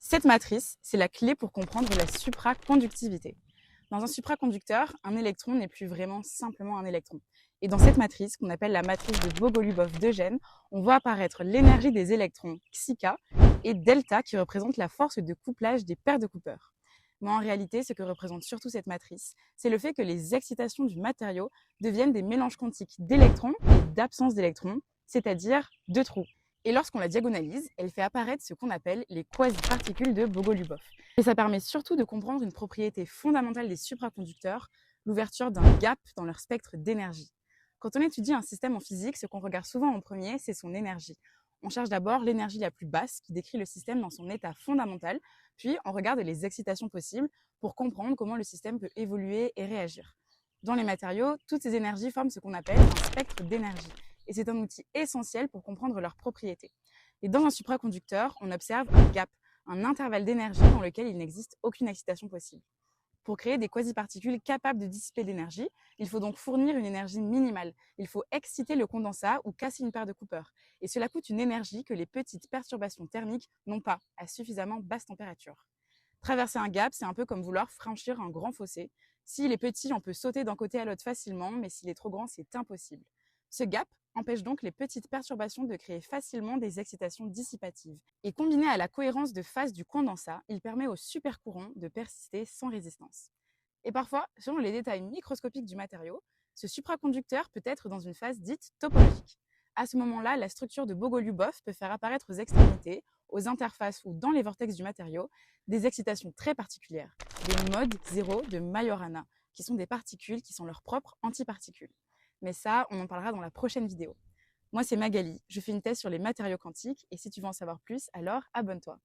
Cette matrice, c'est la clé pour comprendre la supraconductivité. Dans un supraconducteur, un électron n'est plus vraiment simplement un électron. Et dans cette matrice, qu'on appelle la matrice de Bogoliubov-D'Eugène, on voit apparaître l'énergie des électrons, xk, et delta, qui représente la force de couplage des paires de Cooper. Mais en réalité, ce que représente surtout cette matrice, c'est le fait que les excitations du matériau deviennent des mélanges quantiques d'électrons et d'absence d'électrons, c'est-à-dire de trous. Et lorsqu'on la diagonalise, elle fait apparaître ce qu'on appelle les quasi-particules de Bogoliubov. Et ça permet surtout de comprendre une propriété fondamentale des supraconducteurs, l'ouverture d'un gap dans leur spectre d'énergie. Quand on étudie un système en physique, ce qu'on regarde souvent en premier, c'est son énergie. On cherche d'abord l'énergie la plus basse qui décrit le système dans son état fondamental, puis on regarde les excitations possibles pour comprendre comment le système peut évoluer et réagir. Dans les matériaux, toutes ces énergies forment ce qu'on appelle un spectre d'énergie. Et c'est un outil essentiel pour comprendre leurs propriétés. Et dans un supraconducteur, on observe un gap, un intervalle d'énergie dans lequel il n'existe aucune excitation possible. Pour créer des quasi-particules capables de dissiper l'énergie, il faut donc fournir une énergie minimale. Il faut exciter le condensat ou casser une paire de Cooper. Et cela coûte une énergie que les petites perturbations thermiques n'ont pas à suffisamment basse température. Traverser un gap, c'est un peu comme vouloir franchir un grand fossé. S'il est petit, on peut sauter d'un côté à l'autre facilement, mais s'il est trop grand, c'est impossible. Ce gap empêche donc les petites perturbations de créer facilement des excitations dissipatives. Et combiné à la cohérence de phase du condensat, il permet au supercourant de persister sans résistance. Et parfois, selon les détails microscopiques du matériau, ce supraconducteur peut être dans une phase dite topologique. À ce moment-là, la structure de Bogoliubov peut faire apparaître aux extrémités, aux interfaces ou dans les vortex du matériau, des excitations très particulières, des modes zéro de Majorana, qui sont des particules qui sont leurs propres antiparticules. Mais ça, on en parlera dans la prochaine vidéo. Moi, c'est Magali, je fais une thèse sur les matériaux quantiques et si tu veux en savoir plus, alors abonne-toi.